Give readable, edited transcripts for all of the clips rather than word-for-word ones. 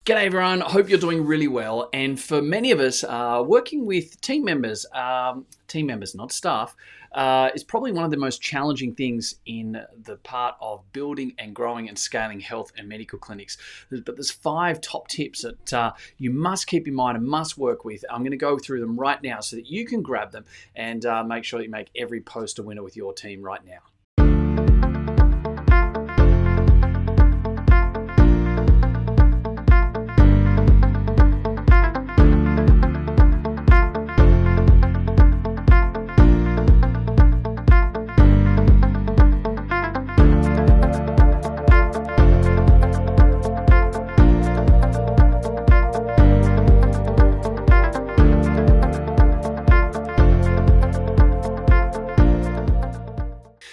G'day everyone, I hope you're doing really well. And for many of us, working with team members, not staff, is probably one of the most challenging things in the part of building and growing and scaling health and medical clinics. But there's 5 top tips that you must keep in mind and must work with. I'm going to go through them right now so that you can grab them and make sure that you make every post a winner with your team right now.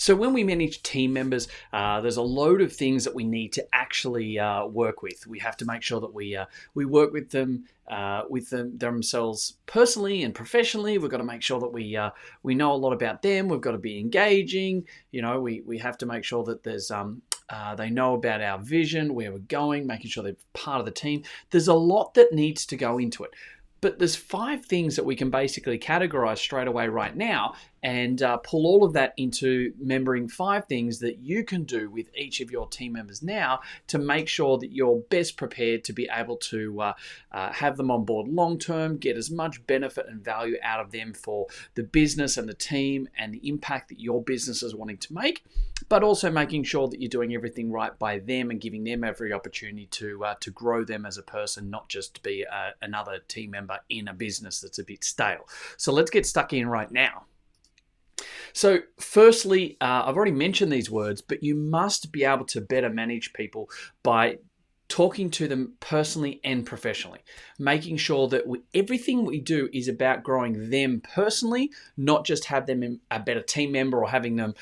So when we manage team members, there's a load of things that we need to actually work with. We have to make sure that we work with them, themselves personally and professionally. We've got to make sure that we know a lot about them. We've got to be engaging. You know, we have to make sure that there's they know about our vision, where we're going, making sure they're part of the team. There's a lot that needs to go into it. But there's 5 things that we can basically categorize straight away right now and pull all of that into remembering 5 things that you can do with each of your team members now to make sure that you're best prepared to be able to have them on board long term, get as much benefit and value out of them for the business and the team and the impact that your business is wanting to make, but also making sure that you're doing everything right by them and giving them every opportunity to grow them as a person, not just to be another team member in a business that's a bit stale. So let's get stuck in right now. So firstly, I've already mentioned these words, but you must be able to better manage people by talking to them personally and professionally, making sure that everything we do is about growing them personally, not just have them a better team member or having them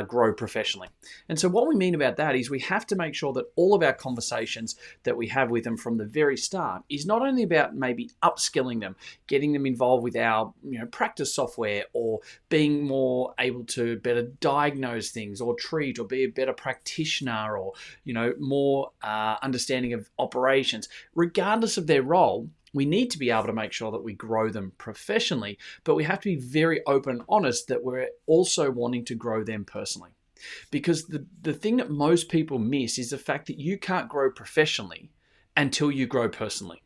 grow professionally. And so what we mean about that is we have to make sure that all of our conversations that we have with them from the very start is not only about maybe upskilling them, getting them involved with our practice software, or being more able to better diagnose things or treat or be a better practitioner, or more understanding of operations. Regardless of their role, we need to be able to make sure that we grow them professionally, but we have to be very open and honest that we're also wanting to grow them personally. Because the thing that most people miss is the fact that you can't grow professionally until you grow personally.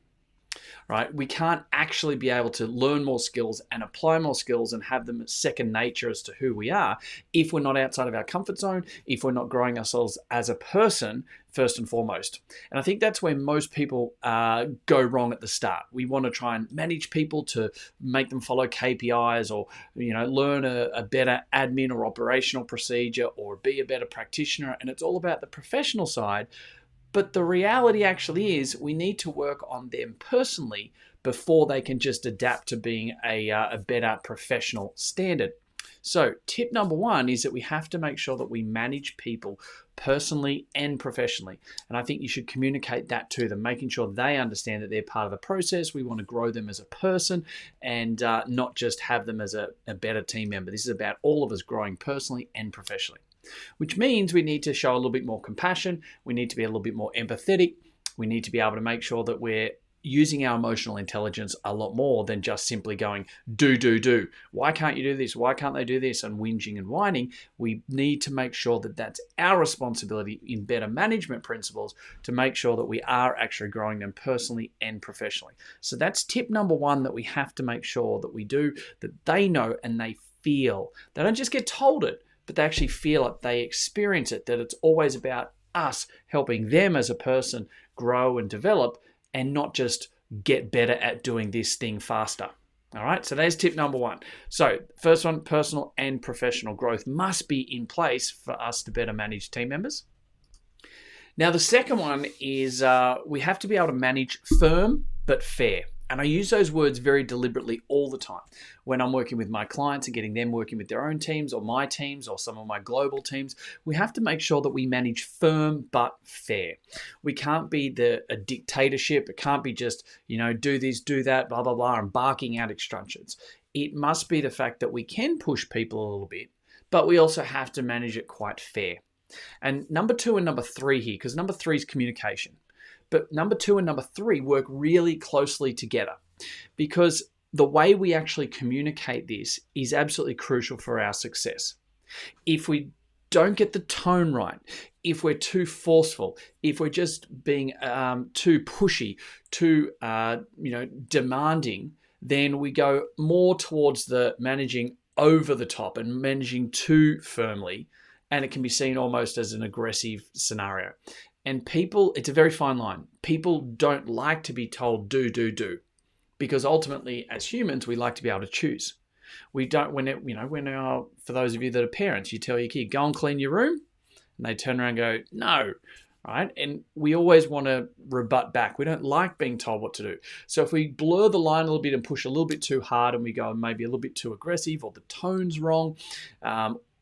Right? We can't actually be able to learn more skills and apply more skills and have them as second nature as to who we are if we're not outside of our comfort zone, if we're not growing ourselves as a person first and foremost. And I think that's where most people go wrong at the start. We want to try and manage people to make them follow KPIs, or learn a better admin or operational procedure, or be a better practitioner. And it's all about the professional side. But the reality actually is we need to work on them personally before they can just adapt to being a better professional standard. So tip number 1 is that we have to make sure that we manage people personally and professionally. And I think you should communicate that to them, making sure they understand that they're part of the process. We want to grow them as a person and not just have them as a better team member. This is about all of us growing personally and professionally. Which means we need to show a little bit more compassion. We need to be a little bit more empathetic. We need to be able to make sure that we're using our emotional intelligence a lot more than just simply going, do. Why can't you do this? Why can't they do this? And whinging and whining. We need to make sure that that's our responsibility in better management principles to make sure that we are actually growing them personally and professionally. So that's tip number 1 that we have to make sure that we do, that they know and they feel. They don't just get told it, but they actually feel it, they experience it, that it's always about us helping them as a person grow and develop and not just get better at doing this thing faster. All right, so there's tip number 1. So first one, personal and professional growth must be in place for us to better manage team members. Now, the second one is we have to be able to manage firm but fair. And I use those words very deliberately all the time when I'm working with my clients and getting them working with their own teams or my teams or some of my global teams. We have to make sure that we manage firm but fair. We can't be a dictatorship. It can't be just, do this, do that, blah, blah, blah, and barking out instructions. It must be the fact that we can push people a little bit, but we also have to manage it quite fair. And number 2 and number 3 here, because number 3 is communication. But number 2 and number 3 work really closely together, because the way we actually communicate this is absolutely crucial for our success. If we don't get the tone right, if we're too forceful, if we're just being too pushy, too demanding, then we go more towards the managing over the top and managing too firmly, and it can be seen almost as an aggressive scenario. And people, it's a very fine line. People don't like to be told do, because ultimately, as humans, we like to be able to choose. We don't, for those of you that are parents, you tell your kid, go and clean your room, and they turn around and go, no, right? And we always want to rebut back. We don't like being told what to do. So if we blur the line a little bit and push a little bit too hard, and we go maybe a little bit too aggressive, or the tone's wrong,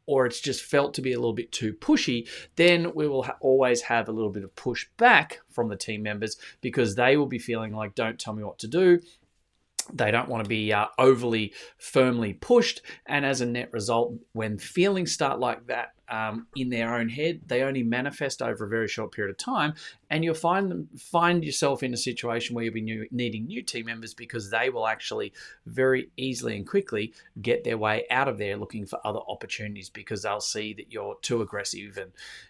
or it's just felt to be a little bit too pushy, then we will always have a little bit of pushback from the team members, because they will be feeling like, don't tell me what to do. They don't want to be overly firmly pushed. And as a net result, when feelings start like that in their own head, they only manifest over a very short period of time. And you'll find yourself in a situation where you'll be needing new team members, because they will actually very easily and quickly get their way out of there looking for other opportunities, because they'll see that you're too aggressive.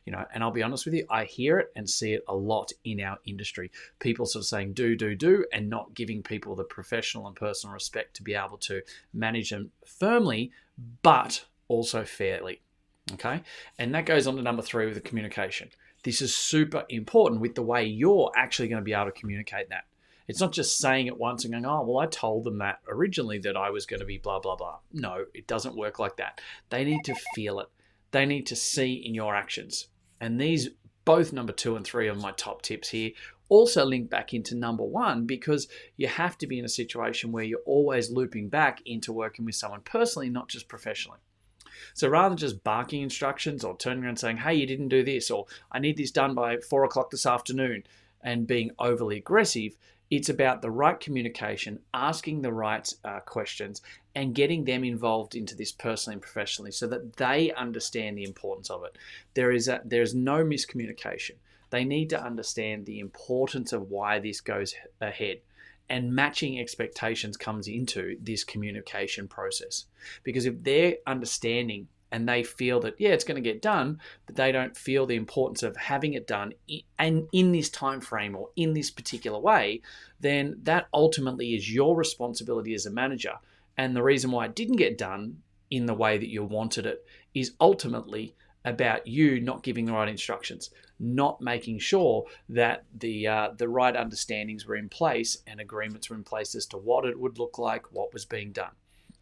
And I'll be honest with you, I hear it and see it a lot in our industry. People sort of saying do, and not giving people the professional and personal respect to be able to manage them firmly, but also fairly. Okay. And that goes on to number 3 with the communication. This is super important with the way you're actually going to be able to communicate that. It's not just saying it once and going, oh, well, I told them that originally that I was going to be blah, blah, blah. No, it doesn't work like that. They need to feel it. They need to see in your actions. And these, both number 2 and 3 are my top tips here, also link back into number 1, because you have to be in a situation where you're always looping back into working with someone personally, not just professionally. So rather than just barking instructions or turning around and saying, hey, you didn't do this, or I need this done by 4 o'clock this afternoon, and being overly aggressive, it's about the right communication, asking the right questions, and getting them involved into this personally and professionally, so that they understand the importance of it. There is no miscommunication. They need to understand the importance of why this goes ahead. And matching expectations comes into this communication process. Because if they're understanding and they feel that, yeah, it's going to get done, but they don't feel the importance of having it done in this time frame or in this particular way, then that ultimately is your responsibility as a manager. And the reason why it didn't get done in the way that you wanted it is ultimately about you not giving the right instructions, not making sure that the right understandings were in place and agreements were in place as to what it would look like, what was being done.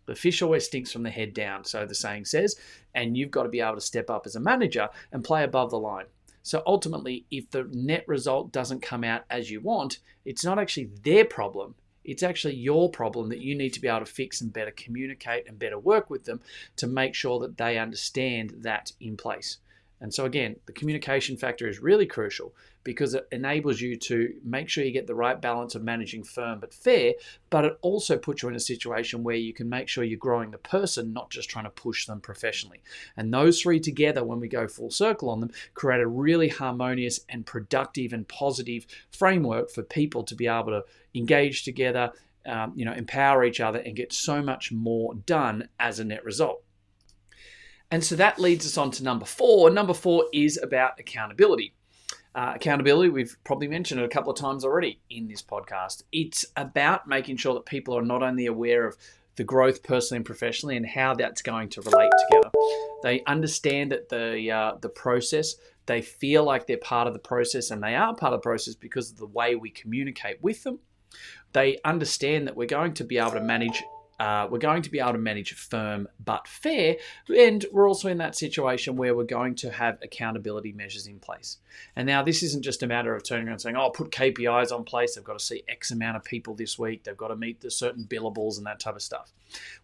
The fish always stinks from the head down, so the saying says, and you've got to be able to step up as a manager and play above the line. So ultimately, if the net result doesn't come out as you want, it's not actually their problem. It's actually your problem that you need to be able to fix and better communicate and better work with them to make sure that they understand that in place. And so again, the communication factor is really crucial, because it enables you to make sure you get the right balance of managing firm but fair, but it also puts you in a situation where you can make sure you're growing the person, not just trying to push them professionally. And those 3 together, when we go full circle on them, create a really harmonious and productive and positive framework for people to be able to engage together, empower each other, and get so much more done as a net result. And so that leads us on to number 4. Number 4 is about accountability. Accountability, we've probably mentioned it a couple of times already in this podcast. It's about making sure that people are not only aware of the growth personally and professionally and how that's going to relate together. They understand that the process, they feel like they're part of the process, and they are part of the process because of the way we communicate with them. They understand that we're going to be able to manage firm but fair, and we're also in that situation where we're going to have accountability measures in place. And now this isn't just a matter of turning around and saying, oh, put KPIs on place, they've got to see X amount of people this week, they've got to meet the certain billables and that type of stuff.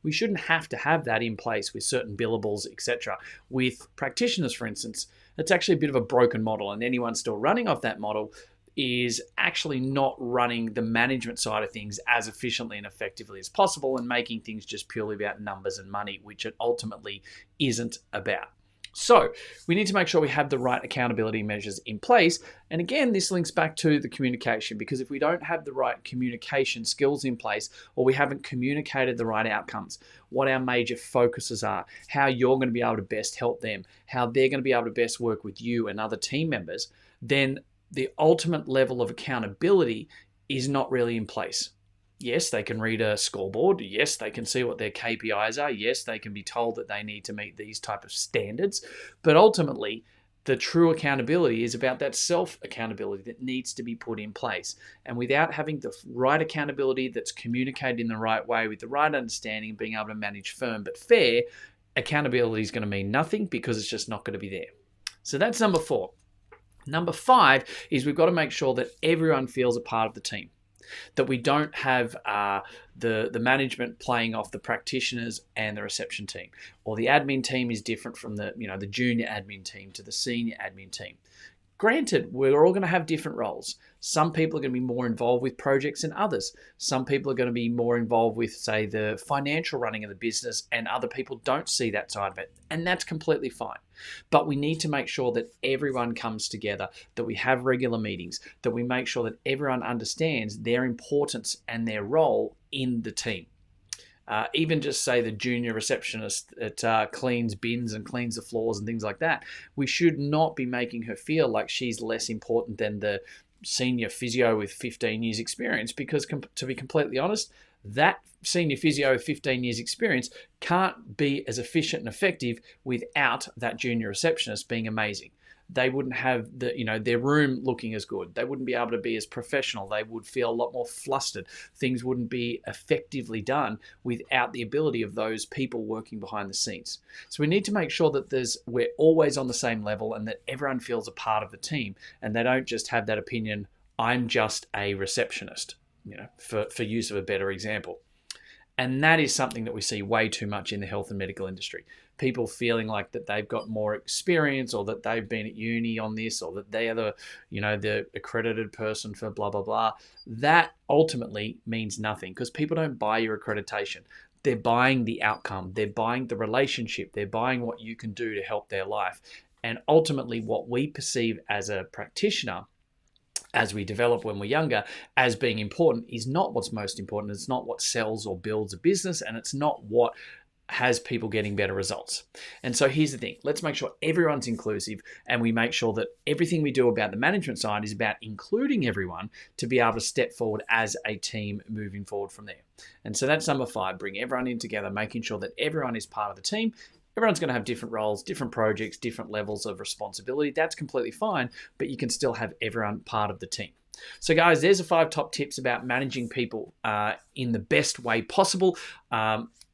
We shouldn't have to have that in place with certain billables, etc. With practitioners, for instance, it's actually a bit of a broken model, and anyone still running off that model is actually not running the management side of things as efficiently and effectively as possible, and making things just purely about numbers and money, which it ultimately isn't about. So we need to make sure we have the right accountability measures in place. And again, this links back to the communication, because if we don't have the right communication skills in place, or we haven't communicated the right outcomes, what our major focuses are, how you're going to be able to best help them, how they're going to be able to best work with you and other team members, then the ultimate level of accountability is not really in place. Yes, they can read a scoreboard. Yes, they can see what their KPIs are. Yes, they can be told that they need to meet these type of standards. But ultimately, the true accountability is about that self-accountability that needs to be put in place. And without having the right accountability that's communicated in the right way with the right understanding and being able to manage firm but fair, accountability is going to mean nothing, because it's just not going to be there. So that's number 4. Number 5 is we've got to make sure that everyone feels a part of the team. That we don't have the management playing off the practitioners and the reception team, or the admin team is different from the junior admin team to the senior admin team. Granted, we're all going to have different roles. Some people are going to be more involved with projects than others. Some people are going to be more involved with, say, the financial running of the business, and other people don't see that side of it. And that's completely fine. But we need to make sure that everyone comes together, that we have regular meetings, that we make sure that everyone understands their importance and their role in the team. Even just say the junior receptionist that cleans bins and cleans the floors and things like that, we should not be making her feel like she's less important than the senior physio with 15 years experience, because to be completely honest, that senior physio with 15 years experience can't be as efficient and effective without that junior receptionist being amazing. They wouldn't have their room looking as good. They wouldn't be able to be as professional. They would feel a lot more flustered. Things wouldn't be effectively done without the ability of those people working behind the scenes. So we need to make sure that we're always on the same level, and that everyone feels a part of the team, and they don't just have that opinion, I'm just a receptionist, for use of a better example. And that is something that we see way too much in the health and medical industry. People feeling like that they've got more experience, or that they've been at uni on this, or that they are the accredited person for blah, blah, blah. That ultimately means nothing, because people don't buy your accreditation. They're buying the outcome. They're buying the relationship. They're buying what you can do to help their life. And ultimately, what we perceive as a practitioner, as we develop when we're younger, as being important, is not what's most important. It's not what sells or builds a business, and it's not what has people getting better results. And so here's the thing. Let's make sure everyone's inclusive, and we make sure that everything we do about the management side is about including everyone to be able to step forward as a team moving forward from there. And so that's number 5, bring everyone in together, making sure that everyone is part of the team. Everyone's going to have different roles, different projects, different levels of responsibility. That's completely fine, but you can still have everyone part of the team. So guys, there's the 5 top tips about managing people in the best way possible.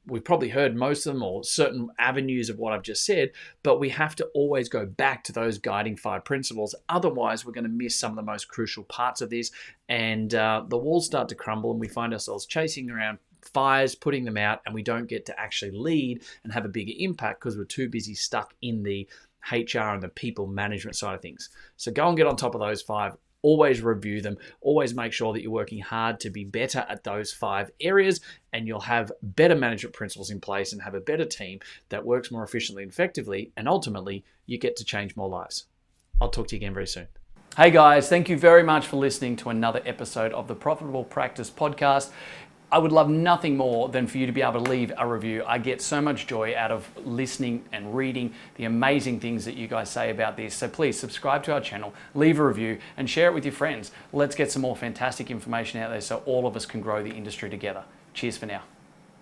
We've probably heard most of them, or certain avenues of what I've just said, but we have to always go back to those guiding 5 principles. Otherwise, we're going to miss some of the most crucial parts of this, and the walls start to crumble, and we find ourselves chasing around fires, putting them out, and we don't get to actually lead and have a bigger impact because we're too busy stuck in the HR and the people management side of things. So go and get on top of those 5. Always review them. Always make sure that you're working hard to be better at those 5 areas, and you'll have better management principles in place and have a better team that works more efficiently and effectively, and ultimately you get to change more lives. I'll talk to you again very soon. Hey guys, thank you very much for listening to another episode of the Profitable Practice Podcast. I would love nothing more than for you to be able to leave a review. I get so much joy out of listening and reading the amazing things that you guys say about this. So please subscribe to our channel, leave a review, and share it with your friends. Let's get some more fantastic information out there so all of us can grow the industry together. Cheers for now.